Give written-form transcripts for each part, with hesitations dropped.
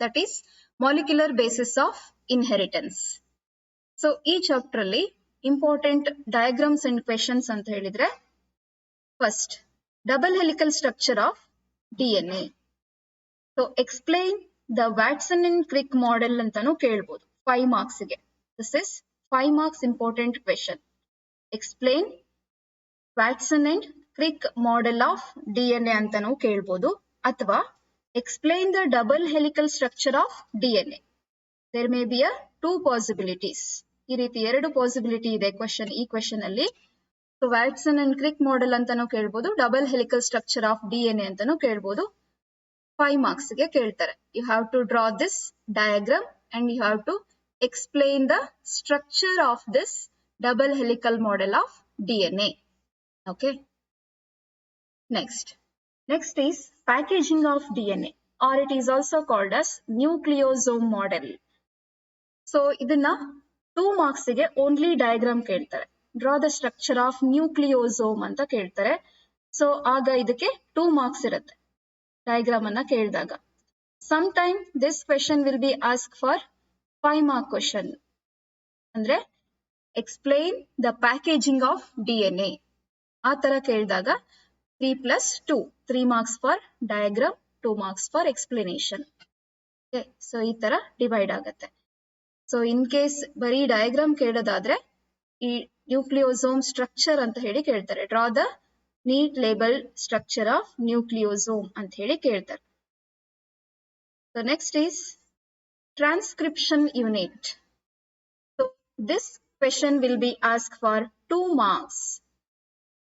that is molecular basis of inheritance. So ಈ chapter ಅಲ್ಲಿ important diagrams and questions ಅಂತ ಹೇಳಿದ್ರೆ first double helical structure of DNA. So explain the Watson and Crick model ಅಂತಾನು ಕೇಳ್ಬೋದು 5 marks ಗೆ. This is 5 marks important question. Explain Watson and Crick model of DNA ಅಂತಾನು ಕೇಳ್ಬೋದು, ಅಥವಾ explain the double helical structure of DNA. There may be a 2 possibilities. ಈ ರೀತಿ 2 possibility ಇದೆ ಈ ಕ್ವೆಶನ್ ಅಲ್ಲಿ. So Watson and Crick model ಅಂತಾನು ಕೇಳ್ಬೋದು, double helical structure of DNA ಅಂತಾನು ಕೇಳ್ಬೋದು. 5 marks ಗೆ ಕೇಳ್ತಾರೆ. You have to draw this diagram and you have to explain the structure of this double helical model of DNA. Okay. Next is packaging of DNA, or it is also called as nucleosome model. So ಇದನ್ನ 2 marks ಗೆ only diagram ಕೇಳ್ತಾರೆ. Draw the structure of nucleosome ಅಂತ ಕೇಳ್ತಾರೆ. So ಆಗ ಇದಕ್ಕೆ 2 marks ಇರುತ್ತೆ diagram ಅನ್ನ ಕೇಳಿದಾಗ. Some time this question will be ask for 5 mark question. ಅಂದ್ರೆ explain the packaging of DNA ಆ ತರ ಕೇಳಿದಾಗ 3+2, 3 marks for diagram, 2 marks for explanation. Okay, so ಈ ತರ ಡಿವೈಡ್ ಆಗುತ್ತೆ. ಸೊ ಇನ್ ಕೇಸ್ ಬರೀ ಡಯಾಗ್ರಾಮ್ ಕೇಳೋದಾದ್ರೆ ಈ ನ್ಯೂಕ್ಲಿಯೋಸೋಮ್ ಸ್ಟ್ರಕ್ಚರ್ ಅಂತ ಹೇಳಿ ಕೇಳ್ತಾರೆ. Draw the neat label structure of nucleosome ಅಂತ ಹೇಳಿ ಕೇಳ್ತಾರೆ. So next is transcription unit. So this question will be ask for 2 marks.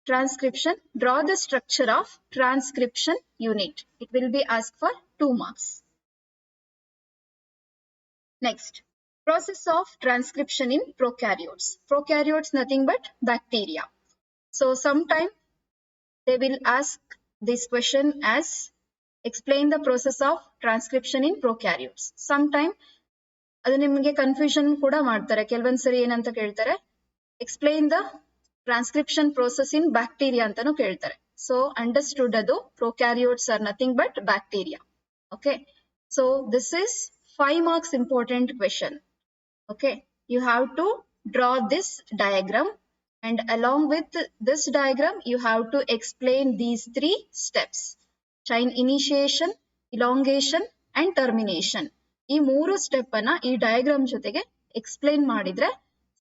Transcription, draw the structure of transcription unit. It will be asked for 2 marks. Next, process of transcription in prokaryotes. Prokaryotes nothing but bacteria. So sometime they will ask this question as explain the process of transcription in prokaryotes. Sometime ಅದು ನಿಮಗೆ confusion ಕೂಡ ಮಾಡ್ತಾರೆ. ಕೆಲವೊಂದ್ಸರಿ ಏನಂತ ಕೇಳ್ತಾರೆ, explain the transcription process in bacteria ಅಂತಾನು ಕೇಳ್ತಾರೆ. So understood ಅದು prokaryotes are nothing but bacteria. Okay, so this is 5 marks important question. Okay, you have to draw this diagram and along with this diagram you have to explain these 3 steps: chain initiation, elongation and termination. ಈ 3 step ಅನ್ನ ಈ diagram ಜೊತೆಗೆ explain ಮಾಡಿದ್ರೆ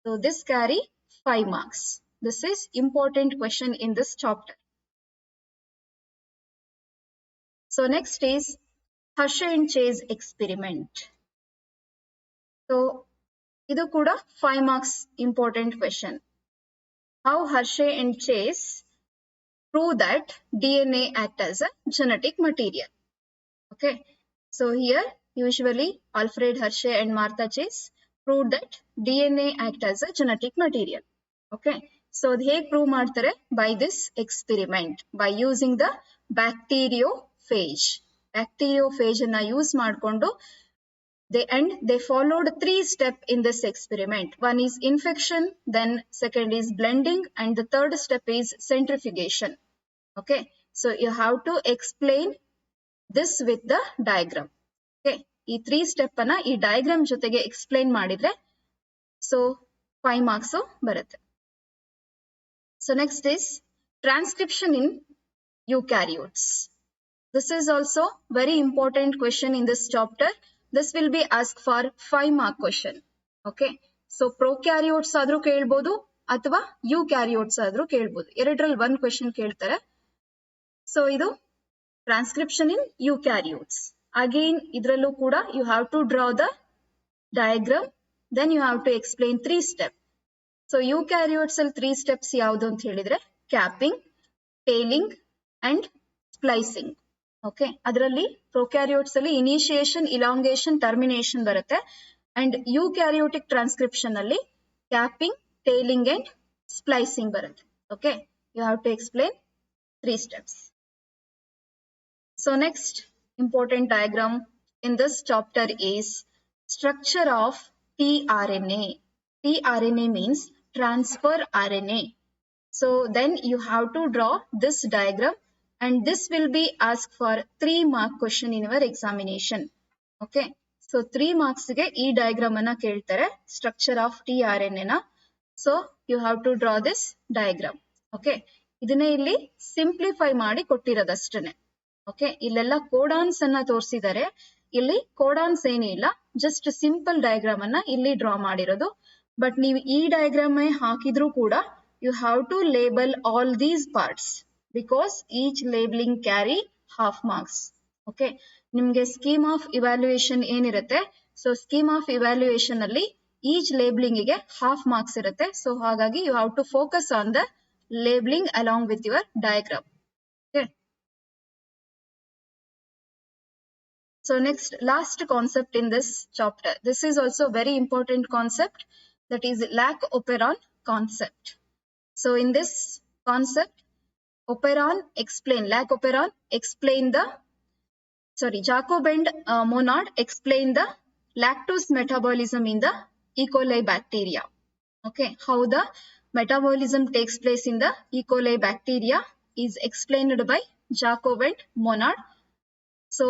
so this carry 5 marks. This is important question in this chapter. So next is Hershey and Chase experiment. So idu kuda 5 marks important question. How Hershey and Chase prove that DNA act as a genetic material. Okay, so here usually Alfred Hershey and Martha Chase proved that DNA act as a genetic material. Okay, so ಅದು ಹೇಗೆ prove ಮಾಡ್ತಾರೆ? By this experiment, by using the bacteriophage. Bacteriophage ಅನ್ನ use ಮಾಡಿಕೊಂಡು they followed 3 steps in this experiment. One is infection, then second is blending, and the third step is centrifugation. Okay, so you have to explain this with the diagram. Okay, ಈ 3 step ಅನ್ನ ಈ diagram ಜೊತೆಗೆ explain ಮಾಡಿದ್ರೆ so 5 marks ಬರುತ್ತೆ. So next is transcription in eukaryotes. This is also very important question in this chapter. This will be asked for 5 mark question. Okay, so prokaryotes ಆದ್ರೂ ಕೇಳ್ಬೋದು ಅಥವಾ eukaryotes ಆದ್ರೂ ಕೇಳ್ಬೋದು. ಎರಡರಲ್ಲಿ 1 question ಕೇಳ್ತಾರೆ. ಸೊ ಇದು ಟ್ರಾನ್ಸ್ಕ್ರಿಪ್ಷನ್ ಇನ್ eukaryotes. Again ಇದ್ರಲ್ಲೂ ಕೂಡ you have to draw the diagram, then you have to explain 3 steps. So eukaryotes ಅಲ್ಲಿ 3 steps ಯಾವುದು ಅಂತ ಹೇಳಿದ್ರೆ capping, tailing and splicing. Okay, ಅದರಲ್ಲಿ ಪ್ರೊಕ್ಯಾರಿಯೋಟ್ಸ್ ಅಲ್ಲಿ ಇನಿಷಿಯೇಷನ್, ಇಲಾಂಗೇಷನ್, ಟರ್ಮಿನೇಷನ್ ಬರುತ್ತೆ. ಅಂಡ್ ಯೂಕ್ಯಾರಿಯೋಟಿಕ್ ಟ್ರಾನ್ಸ್ಕ್ರಿಪ್ಷನ್ ಅಲ್ಲಿ ಕ್ಯಾಪಿಂಗ್, ಟೇಲಿಂಗ್ ಅಂಡ್ ಸ್ಪ್ಲೈಸಿಂಗ್ ಬರುತ್ತೆ. Okay, you have to explain 3 steps. So next important diagram in this chapter is structure of tRNA. tRNA means transfer RNA. So then you have to draw this diagram and this will be asked for 3 mark question in your examination. Okay, so 3 ಮಾರ್ಕ್ಸ್ಗೆ ಈ diagram ಅನ್ನ ಕೇಳ್ತಾರೆ, structure of tRNA ನ. So you have to draw this diagram. Okay, ಇದನ್ನೇ ಇಲ್ಲಿ simplify ಮಾಡಿ ಕೊಟ್ಟಿರೋದಷ್ಟೇನೆ. Okay, ಇಲ್ಲೆಲ್ಲ ಕೋಡಾನ್ಸ್ ಅನ್ನ ತೋರಿಸಿದ್ದಾರೆ, ಇಲ್ಲಿ ಕೋಡಾನ್ಸ್ ಏನೂ ಇಲ್ಲ, ಜಸ್ಟ್ ಸಿಂಪಲ್ ಡಯಾಗ್ರಾಮ್ ಅನ್ನ ಇಲ್ಲಿ ಡ್ರಾ ಮಾಡಿರೋದು. ಬಟ್ ನೀವು ಈ ಡಯಾಗ್ರಾಮ್ ಹಾಕಿದ್ರು ಕೂಡ you have to label all these parts because each labelling carry half marks. Okay, ನಿಮ್ಗೆ ಸ್ಕೀಮ್ ಆಫ್ ಇವ್ಯಾಲ್ಯೂಯೇಷನ್ ಏನಿರುತ್ತೆ, ಸೊ ಸ್ಕೀಮ್ ಆಫ್ ಇವ್ಯಾಲ್ಯೂಯೇಷನ್ ಅಲ್ಲಿ ಈಚ್ ಲೇಬಲಿಂಗ್ ಗೆ ಹಾಫ್ ಮಾರ್ಕ್ಸ್ ಇರುತ್ತೆ. ಸೊ ಹಾಗಾಗಿ you have to focus on the labelling along with your diagram. Okay, so next last concept in this chapter, this is also very important concept, that is lac operon concept. So in this concept, lac operon explain the Jacob and Monod explain the lactose metabolism in the E. coli bacteria. Okay, how the metabolism takes place in the E. coli bacteria is explained by Jacob and Monod. So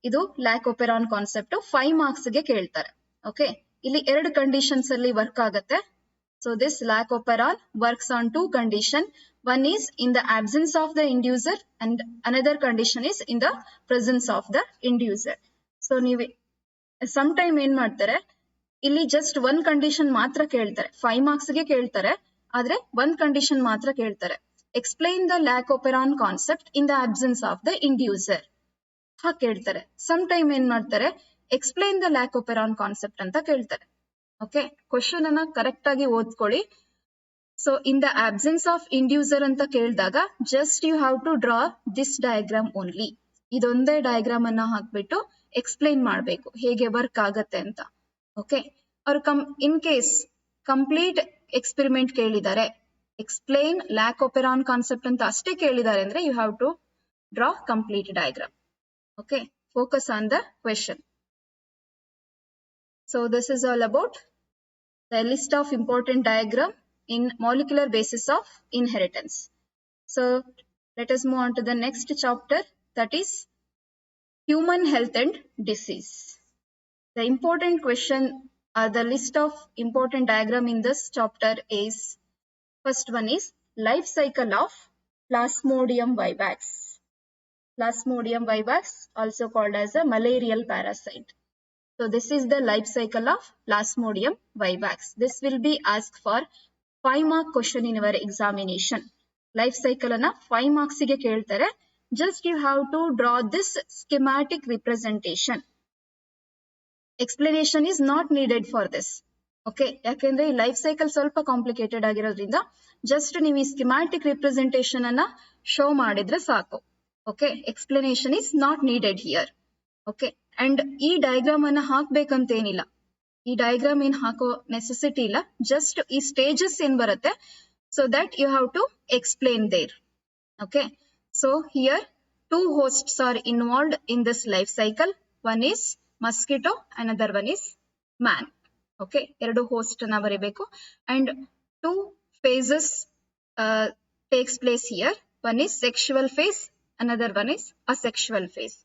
ಇದು lac operon concept 5 marks ಗೆ ಕೇಳ್ತಾರೆ. Okay, ಇಲ್ಲಿ 2 conditions ಅಲ್ಲಿ work ಆಗುತ್ತೆ. So this lac operon works on 2 condition. One is in the absence of the inducer and another condition is in the presence of the inducer. So ನೀವು some time ಏನ್ ಮಾಡ್ತಾರೆ, ಇಲ್ಲಿ just 1 condition ಮಾತ್ರ ಕೇಳ್ತಾರೆ, 5 marks ಗೆ ಕೇಳ್ತಾರೆ, ಆದ್ರೆ 1 condition ಮಾತ್ರ ಕೇಳ್ತಾರೆ. Explain the lac operon concept in the absence of the inducer ಕೇಳ್ತಾರೆ. ಸಮ್ ಟೈಮ್ ಏನ್ ಮಾಡ್ತಾರೆ, explain the lac operon concept ಅಂತ ಕೇಳ್ತಾರೆ. ಓಕೆ, ಕ್ವಶನ್ ಅನ್ನ ಕರೆಕ್ಟ್ ಆಗಿ ಓದ್ಕೊಳ್ಳಿ. So in the absence of inducer ಅಂತ ಕೇಳಿದಾಗ just you have to draw this diagram only. ಇದೊಂದೇ ಡಯಾಗ್ರಾಮ್ ಅನ್ನ ಹಾಕ್ಬಿಟ್ಟು ಎಕ್ಸ್ಪ್ಲೈನ್ ಮಾಡಬೇಕು ಹೇಗೆ ವರ್ಕ್ ಆಗತ್ತೆ ಅಂತ. ಓಕೆ, ಅವ್ರು ಇನ್ ಕೇಸ್ ಕಂಪ್ಲೀಟ್ ಎಕ್ಸ್ಪೆರಿಮೆಂಟ್ ಕೇಳಿದ್ದಾರೆ, ಎಕ್ಸ್ಪ್ಲೈನ್ ಲ್ಯಾಕ್ ಒಪೆರಾನ್ ಕಾನ್ಸೆಪ್ಟ್ ಅಂತ ಅಷ್ಟೇ ಕೇಳಿದ್ದಾರೆ ಅಂದ್ರೆ you have to draw complete diagram. Okay, focus on the question. So this is all about the list of important diagram in molecular basis of inheritance. So let us move on to the next chapter, that is human health and disease. The important question or the list of important diagram in this chapter is, first one is life cycle of Plasmodium vivax. Plasmodium vivax, also called as a malarial parasite. So this is the life cycle of Plasmodium vivax. This will be asked for 5 mark question in our examination. Life cycle ana 5 marks ಗೆ ಕೇಳ್ತಾರೆ. Just you have to draw this schematic representation. Explanation is not needed for this. Okay, ಯಾಕೆಂದ್ರೆ ಈ life cycle ಸ್ವಲ್ಪ complicated ಆಗಿರೋದ್ರಿಂದ just ನೀವು ಈ schematic representation ಅನ್ನ show ಮಾಡಿದ್ರೆ ಸಾಕು. Okay, explanation is not needed here. Okay, and ಈ ಡಯಾಗ್ರಾಮ್ ಅನ್ನ ಹಾಕ್ಬೇಕಂತ ಏನಿಲ್ಲ, ಈ ಡಯಾಗ್ರಾಮ್ ಏನ್ ಹಾಕೋ ನೆಸೆಸಿಟಿ ಇಲ್ಲ, ಜಸ್ಟ್ ಈ ಸ್ಟೇಜಸ್ ಏನ್ ಬರುತ್ತೆ so that you have to explain there. Okay, so here 2 hosts are involved in this life cycle. One is mosquito, another one is man. Okay, 2 host ಅನ್ನ ಬರೀಬೇಕು and 2 phases takes place here. One is sexual phase, another one is asexual phase,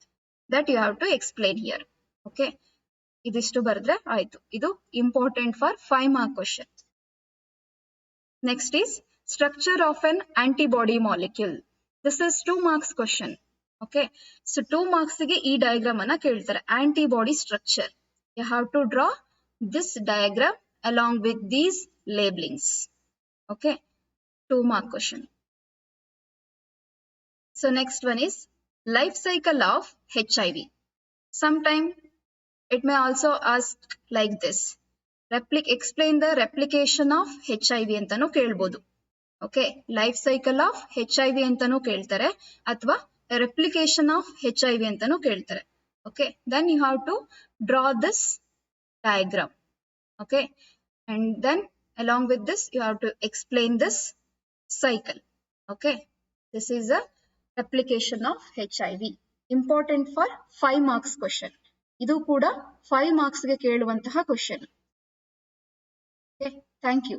that you have to explain here. Okay, idistu bardre aitu. Idu important for 5 mark question. Next is structure of an antibody molecule. This is 2 marks question. Okay, so 2 marks ಗೆ ಈ diagram ಅನ್ನ ಕೇಳ್ತಾರೆ, antibody structure. You have to draw this diagram along with these labelings. Okay, 2 mark question. So next one is life cycle of HIV. Sometime it may also ask like this, explain the replication of HIV ಅಂತನೂ ಕೇಳ್ಬೋದು. Okay, life cycle of HIV ಅಂತನೂ ಕೇಳ್ತಾರೆ ಅಥವಾ replication of HIV ಅಂತನೂ ಕೇಳ್ತಾರೆ. Okay, then you have to draw this diagram. Okay, and then along with this you have to explain this cycle. Okay, this is a replication of HIV, important for 5 marks question. ಇದು ಕೂಡ 5 marks ಗೆ ಕೇಳುವಂತಹ question. Okay, thank you.